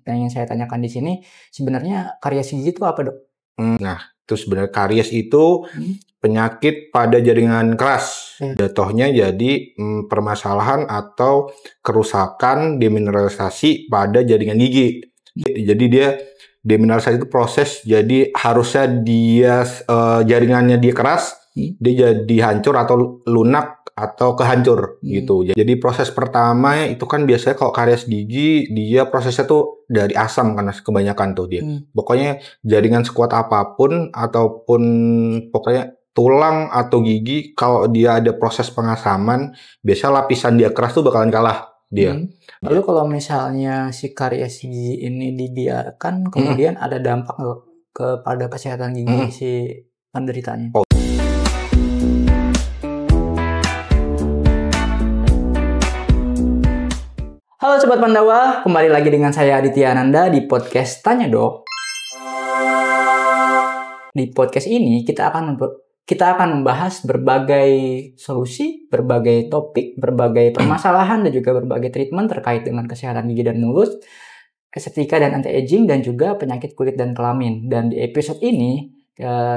Yang ingin saya tanyakan di sini, sebenarnya karies gigi itu apa, Dok? Nah, itu sebenarnya karies itu penyakit pada jaringan keras. Jatuhnya jadi permasalahan atau kerusakan demineralisasi pada jaringan gigi. Jadi dia demineralisasi itu proses, jadi harusnya dia jaringannya dia keras, dia jadi hancur atau lunak atau kehancur gitu. Jadi proses pertama itu kan biasanya kalau karies gigi dia prosesnya tuh dari asam karena kebanyakan tuh dia. Pokoknya jaringan sekuat apapun ataupun pokoknya tulang atau gigi kalau dia ada proses pengasaman, biasanya lapisan dia keras tuh bakalan kalah dia. Lalu kalau misalnya si karies gigi ini dibiarkan, kemudian ada dampak nggak kepada kesehatan gigi si penderitanya? Halo Sobat Pandawa, kembali lagi dengan saya Aditya Ananda di podcast Tanya Dok. Di podcast ini kita akan membahas berbagai solusi, berbagai topik, berbagai permasalahan dan juga berbagai treatment terkait dengan kesehatan gigi dan mulut, estetika dan anti-aging, dan juga penyakit kulit dan kelamin. Dan di episode ini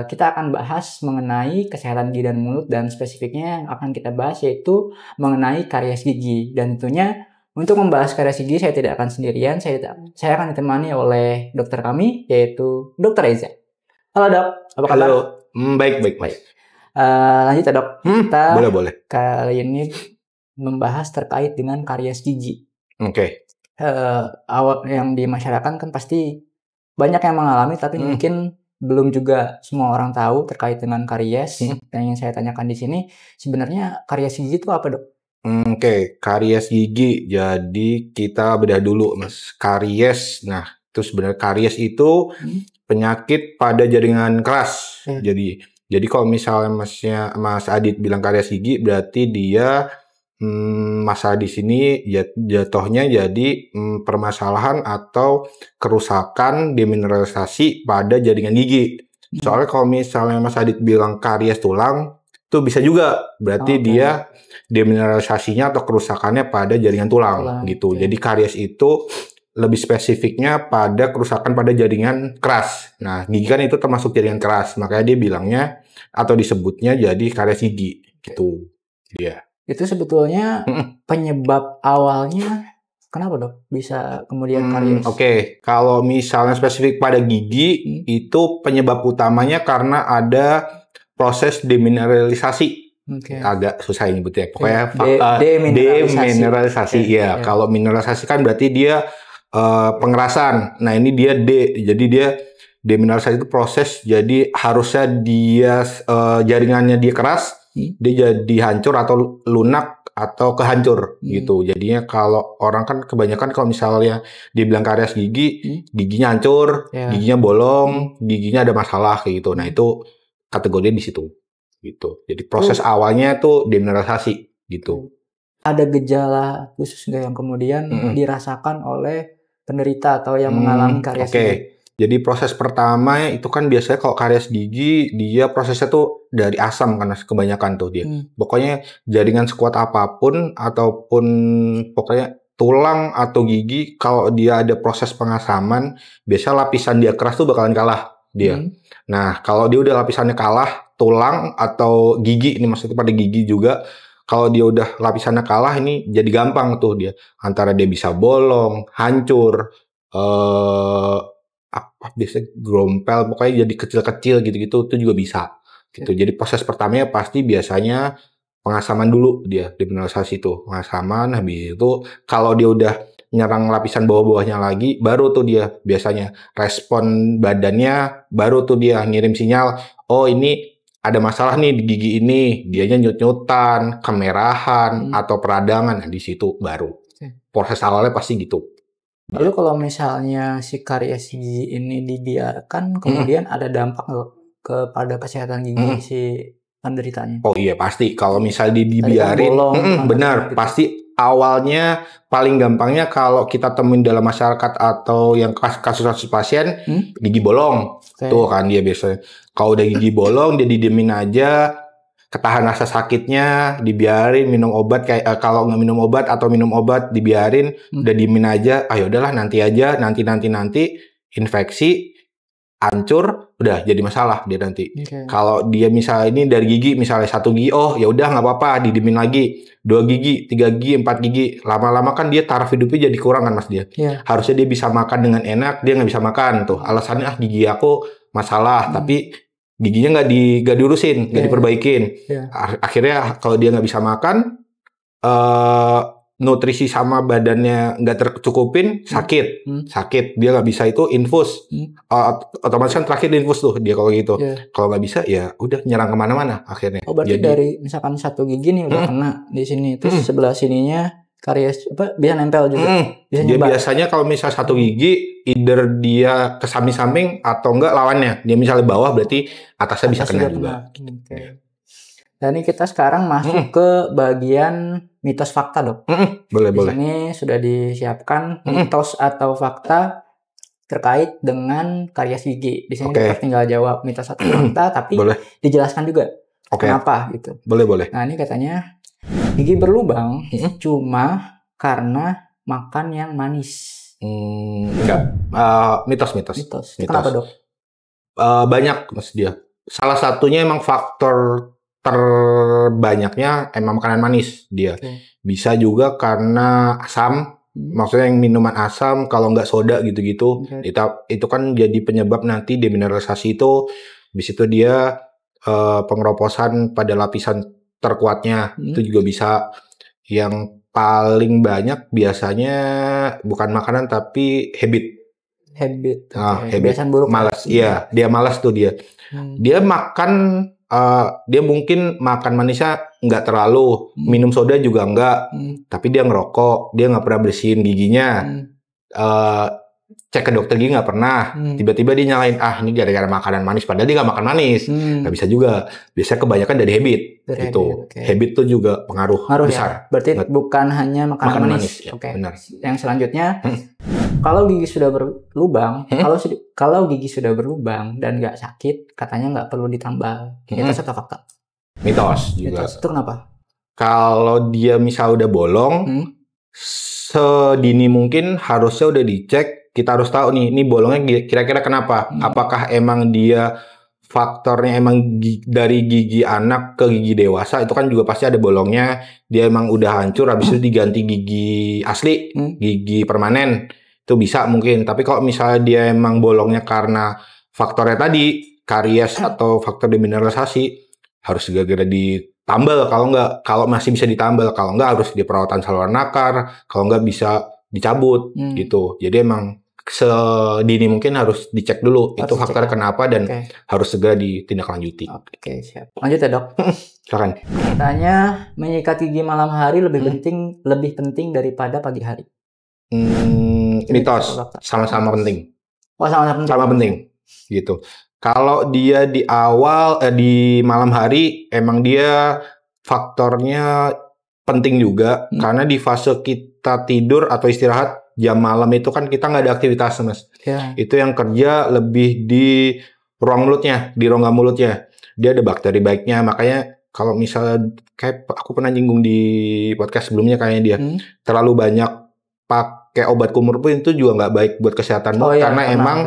kita akan bahas mengenai kesehatan gigi dan mulut, dan spesifiknya yang akan kita bahas yaitu mengenai karies gigi. Dan tentunya untuk membahas karies gigi saya tidak akan sendirian, saya akan ditemani oleh dokter kami yaitu Dr. Reza. Halo Dok, apa kabar? Halo, baik. Lanjut ya Dok, kita boleh. kali ini membahas terkait dengan karies gigi. Oke. Awal yang di masyarakat kan pasti banyak yang mengalami, tapi mungkin belum juga semua orang tahu terkait dengan karies. Yang ingin saya tanyakan di sini, sebenarnya karies gigi itu apa Dok? Oke, karies gigi. Jadi kita bedah dulu, Mas. Karies. Nah, itu sebenarnya karies itu penyakit pada jaringan keras. Jadi kalau misalnya Mas Adit bilang karies gigi, berarti dia masalah di sini jatuhnya jadi permasalahan atau kerusakan demineralisasi pada jaringan gigi. Soalnya kalau misalnya Mas Adit bilang karies tulang, itu bisa juga berarti dia demineralisasinya atau kerusakannya pada jaringan tulang gitu. Jadi karies itu lebih spesifiknya pada kerusakan pada jaringan keras. Nah, gigi kan itu termasuk jaringan keras, makanya dia bilangnya atau disebutnya jadi karies gigi gitu. Dia. Itu sebetulnya penyebab awalnya kenapa Dok bisa kemudian karies? Oke, kalau misalnya spesifik pada gigi itu penyebab utamanya karena ada proses demineralisasi. Agak susah nyebutnya. Pokoknya demineralisasi. Ya, kalau mineralisasi kan berarti dia pengerasan. Nah, ini dia jadi dia demineralisasi itu proses, jadi harusnya dia jaringannya dia keras, dia jadi hancur atau lunak atau kehancur gitu. Jadinya kalau orang kan kebanyakan kalau misalnya dibilang karies gigi, giginya hancur, giginya bolong, giginya ada masalah kayak gitu. Nah, itu kategorinya di situ gitu. Jadi proses awalnya tuh demineralisasi gitu. Ada gejala khusus nggak yang kemudian dirasakan oleh penderita atau yang mengalami karies gigi? Jadi proses pertama itu kan biasanya kalau karies gigi dia prosesnya tuh dari asam karena kebanyakan tuh dia. Pokoknya jaringan sekuat apapun ataupun pokoknya tulang atau gigi kalau dia ada proses pengasaman, biasanya lapisan dia keras tuh bakalan kalah dia. Nah, kalau dia udah lapisannya kalah, tulang atau gigi, ini maksudnya pada gigi juga, kalau dia udah lapisannya kalah, ini jadi gampang tuh dia. Antara dia bisa bolong, hancur, biasanya grompel, pokoknya jadi kecil-kecil gitu-gitu, itu juga bisa. Gitu. Jadi proses pertamanya pasti biasanya pengasaman dulu dia, demineralisasi itu. Pengasaman, habis itu kalau dia udah nyerang lapisan bawah-bawahnya lagi, baru tuh dia biasanya respon badannya, baru tuh dia ngirim sinyal, oh ini ada masalah nih di gigi ini, dianya nyut-nyutan, kemerahan, atau peradangan. Nah, di situ baru. Proses awalnya pasti gitu. Lalu kalau misalnya si karies gigi ini dibiarkan, kemudian ada dampak nggak kepada kesehatan gigi si penderitanya? Oh iya pasti, kalau misalnya dibiarin, benar, pasti awalnya paling gampangnya kalau kita temuin dalam masyarakat atau yang kasus-kasus pasien gigi bolong, tuh kan dia biasanya. Kalau udah gigi bolong dia didiemin aja, ketahan rasa sakitnya, dibiarin minum obat kayak kalau nggak minum obat atau minum obat dibiarin, udah diemin aja. Ah yaudahlah nanti aja, nanti infeksi, hancur, udah jadi masalah dia nanti. Kalau dia misalnya ini dari gigi, misalnya 1 gigi, oh ya udah nggak apa-apa, didiemin lagi 2 gigi, 3 gigi, 4 gigi, lama-lama kan dia taraf hidupnya jadi kurang kan mas dia. Harusnya dia bisa makan dengan enak, dia nggak bisa makan tuh. Alasannya gigi aku masalah, tapi giginya nggak diurusin, nggak diperbaikin. Akhirnya kalau dia nggak bisa makan, nutrisi sama badannya nggak tercukupin, sakit, dia nggak bisa itu infus, otomatis kan terakhir infus tuh dia kalau gitu. Kalau nggak bisa ya udah nyerang kemana-mana akhirnya. Oh berarti dari misalkan 1 gigi nih udah kena di sini, terus sebelah sininya karies bisa nempel juga. Dia biasanya kalau misal 1 gigi, either dia ke samping-samping atau enggak lawannya. Dia misalnya bawah berarti atasnya bisa kena juga. Dan ini kita sekarang masuk ke bagian mitos fakta dok. Boleh. Di sini sudah disiapkan mitos atau fakta terkait dengan karies gigi. Di sini kita tinggal jawab mitos atau fakta, tapi dijelaskan juga kenapa gitu. Boleh. Nah ini katanya gigi berlubang cuma karena makan yang manis. Enggak. Mitos. Kenapa dok? Banyak mas dia. Salah satunya emang faktor terbanyaknya emang makanan manis dia. Bisa juga karena asam. Maksudnya yang minuman asam, kalau nggak soda gitu-gitu. Itu kan jadi penyebab nanti demineralisasi itu. Habis itu dia pengeroposan pada lapisan terkuatnya. Itu juga bisa. Yang paling banyak biasanya bukan makanan tapi habit. Kebiasaan buruk. Malas. Iya, dia malas tuh dia. Dia makan, dia mungkin makan manisnya nggak terlalu, minum soda juga nggak, tapi dia ngerokok, dia nggak pernah bersihin giginya, cek ke dokter gigi nggak pernah, tiba-tiba dia nyalain, ini gara-gara makanan manis, padahal dia nggak makan manis, nggak bisa juga. Biasanya kebanyakan dari habit, gitu. Habit tuh juga pengaruh besar. Ya? Berarti bukan hanya makanan manis. Ya, benar. Yang selanjutnya, kalau gigi sudah berlubang, kalau gigi sudah berlubang dan nggak sakit, katanya nggak perlu ditambal. Mitos atau fakta? Mitos juga. Itu kenapa? Kalau dia misal udah bolong, sedini mungkin harusnya udah dicek. Kita harus tahu nih, ini bolongnya kira-kira kenapa? Apakah emang dia faktornya emang dari gigi anak ke gigi dewasa, itu kan juga pasti ada bolongnya. Dia emang udah hancur, habis itu diganti gigi asli, gigi permanen. Itu bisa mungkin. Tapi kalau misalnya dia emang bolongnya karena faktornya tadi, karies atau faktor demineralisasi, harus segera ditambal. Kalau masih bisa ditambal, kalau nggak harus di perawatan saluran nakar, kalau nggak bisa dicabut gitu. Jadi emang sedini mungkin harus dicek dulu itu faktornya kenapa dan harus segera ditindaklanjuti. Oke, siap. Lanjut ya dok. Silakan. Katanya menyikat gigi malam hari lebih penting daripada pagi hari. Mitos, sama-sama penting. Sama penting. Gitu. Kalau dia di malam hari emang dia faktornya penting juga karena di fase kita tidur atau istirahat jam malam itu kan kita nggak ada aktivitas mas. Itu yang kerja lebih di ruang mulutnya, di rongga mulutnya. Dia ada bakteri baiknya, makanya kalau misalnya kayak aku pernah nyinggung di podcast sebelumnya kayaknya dia terlalu banyak pakai obat kumur pun itu juga nggak baik buat kesehatan mulut karena emang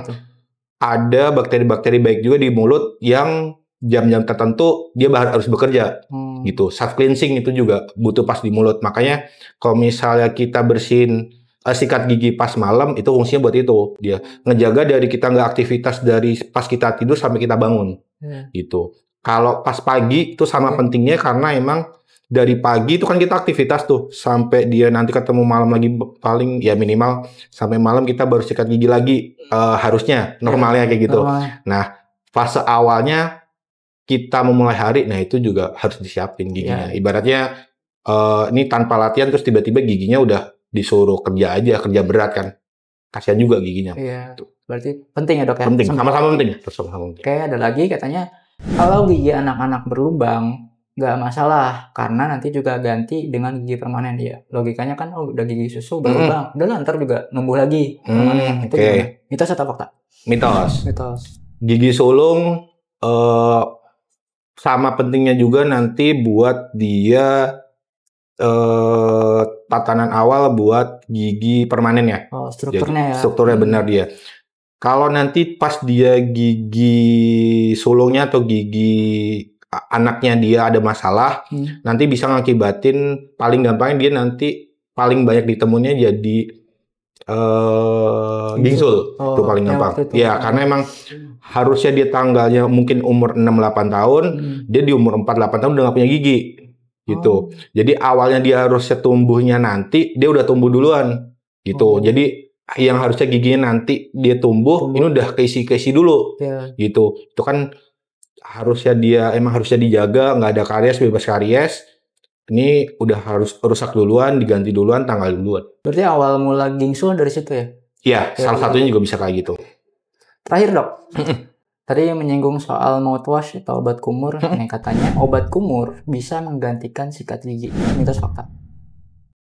ada bakteri-bakteri baik juga di mulut yang jam-jam tertentu dia harus bekerja gitu. Self cleansing itu juga butuh pas di mulut. Makanya kalau misalnya kita bersihin sikat gigi pas malam itu fungsinya buat itu. Dia ngejaga dari kita nggak aktivitas dari pas kita tidur sampai kita bangun gitu. Kalau pas pagi itu sama pentingnya karena emang dari pagi itu kan kita aktivitas tuh sampai dia nanti ketemu malam lagi paling ya minimal sampai malam kita baru sikat gigi lagi harusnya normalnya kayak gitu. Nah fase awalnya kita memulai hari, nah itu juga harus disiapin giginya. Ibaratnya ini tanpa latihan terus tiba-tiba giginya udah disuruh kerja berat kan, kasihan juga giginya. Berarti penting ya dok ya. Penting, sama-sama penting. Oke, ada lagi katanya kalau gigi anak-anak berlubang nggak masalah karena nanti juga ganti dengan gigi permanen dia. Logikanya kan udah gigi susu berlubang, udah ntar juga numbuh lagi permanen. Itu gimana? Mitos atau fakta? Mitos. Gigi sulung sama pentingnya juga nanti buat dia tatanan awal buat gigi permanen ya. Oh, strukturnya Jadi, ya. strukturnya benar dia. Kalau nanti pas dia gigi sulungnya atau gigi anaknya dia ada masalah, nanti bisa ngakibatin paling gampang dia nanti paling banyak ditemunya jadi gingsul. Itu paling gampang. Ya, karena emang harusnya dia tanggalnya mungkin umur 6-8 tahun, dia di umur 4-8 tahun udah nggak punya gigi. Gitu. Jadi awalnya dia harusnya tumbuhnya nanti, dia udah tumbuh duluan. Gitu. Jadi yang harusnya giginya nanti dia tumbuh. Ini udah keisi dulu. Gitu. Itu kan harusnya harusnya dijaga, nggak ada karies, bebas karies. Ini udah harus rusak duluan, diganti duluan, tanggal duluan. Berarti awal mula gingsul dari situ ya? Iya, salah satunya juga bisa kayak gitu. Terakhir dok, tadi menyinggung soal mouthwash atau obat kumur. Nih katanya obat kumur bisa menggantikan sikat gigi. Mitos fakta?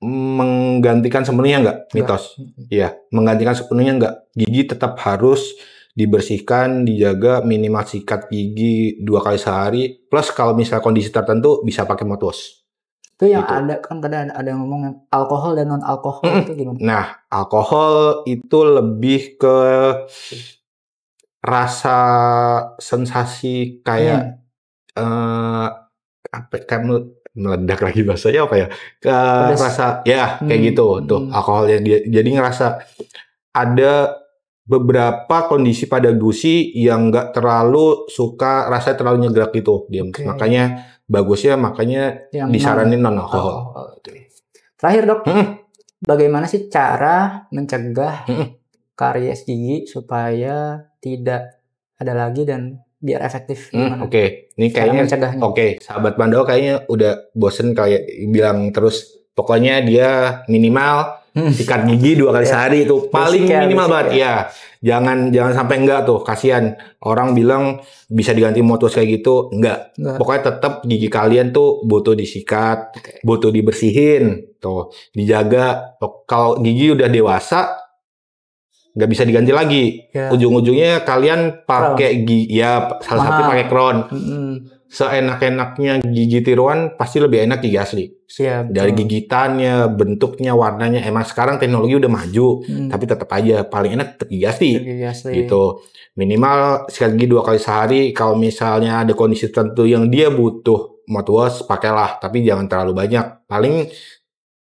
Menggantikan sepenuhnya enggak, mitos. Iya, menggantikan sepenuhnya enggak. Gigi tetap harus dibersihkan, dijaga, minimal sikat gigi 2 kali sehari. Plus kalau misalnya kondisi tertentu bisa pakai mouthwash. Itu yang gitu. Ada kan kadang ada yang ngomong alkohol dan non alkohol itu gimana? Nah, alkohol itu lebih ke rasa sensasi kayak kayak meledak lagi bahasanya apa ya? Rasa ya kayak gitu tuh alkoholnya dia. Jadi ngerasa ada beberapa kondisi pada gusi yang nggak terlalu suka rasanya terlalu nyegrak gitu dia. Makanya bagusnya yang disaranin non alkohol. Terakhir dok, bagaimana sih cara mencegah karies gigi supaya tidak ada lagi dan biar efektif? Oke. Ini kayaknya sahabat Pandawa kayaknya udah bosen kayak bilang terus. Pokoknya dia minimal sikat gigi 2 kali sehari itu paling minimal banget ya. Jangan sampai enggak tuh, kasihan orang bilang bisa diganti mouthwash kayak gitu, enggak. Pokoknya tetap gigi kalian tuh butuh disikat, butuh dibersihin, tuh dijaga. Kalau gigi udah dewasa nggak bisa diganti lagi. Ujung-ujungnya kalian pakai gigi ya, salah satu pakai crown. Seenak-enaknya gigi tiruan pasti lebih enak gigi asli. Dari gigitannya, bentuknya, warnanya. Emang sekarang teknologi udah maju, tapi tetap aja paling enak tetap gigi asli. Gitu. Minimal sikat gigi 2 kali sehari. Kalau misalnya ada kondisi tertentu yang dia butuh mouthwash, pakailah. Tapi jangan terlalu banyak. Paling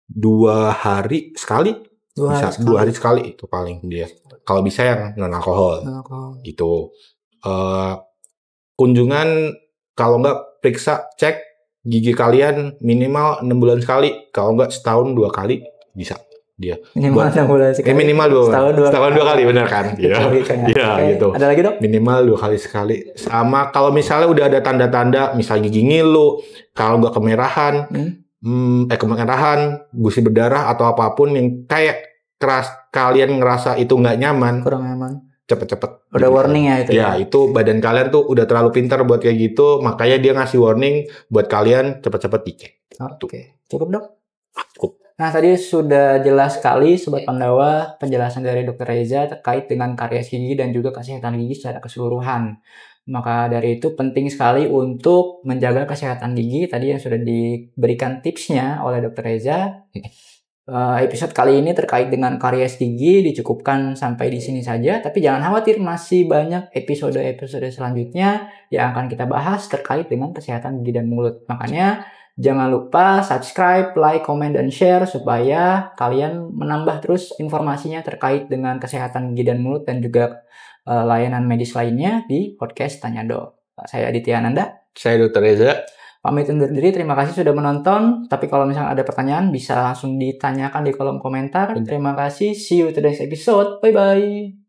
2 hari sekali. 2 hari sekali itu paling dia. Kalau bisa yang non alkohol. Gitu. Kunjungan kalau nggak periksa cek gigi kalian minimal 6 bulan sekali, kalau nggak setahun 2 kali bisa dia. Minimal 6 bulan sekali. Minimal setahun 2 kali benar kan? Iya, gitu. Ada lagi dok? Minimal 2 kali sekali. Sama kalau misalnya udah ada tanda-tanda, misalnya gigi ngilu, kalau nggak kemerahan, gusi berdarah atau apapun yang kayak kalian ngerasa itu nggak nyaman, kurang nyaman. Cepet-cepet. Udah warning ya itu. Ya, itu badan kalian tuh udah terlalu pintar buat kayak gitu, makanya dia ngasih warning buat kalian cepet-cepet dicek. Oke. Cukup dok? Cukup. Nah, tadi sudah jelas sekali Sobat Pandawa penjelasan dari Dr. Reza terkait dengan karies gigi dan juga kesehatan gigi secara keseluruhan. Maka dari itu penting sekali untuk menjaga kesehatan gigi tadi yang sudah diberikan tipsnya oleh Dr. Reza. Episode kali ini terkait dengan karies gigi dicukupkan sampai di sini saja, tapi jangan khawatir, masih banyak episode-episode selanjutnya yang akan kita bahas terkait dengan kesehatan gigi dan mulut. Makanya jangan lupa subscribe, like, comment, dan share supaya kalian menambah terus informasinya terkait dengan kesehatan gigi dan mulut dan juga layanan medis lainnya di podcast Tanya Dok. Saya Aditya Ananda. Saya Dr. Reza. Pamit undur diri, terima kasih sudah menonton. Tapi kalau misalnya ada pertanyaan bisa langsung ditanyakan di kolom komentar. Terima kasih, see you to the next episode. Bye-bye.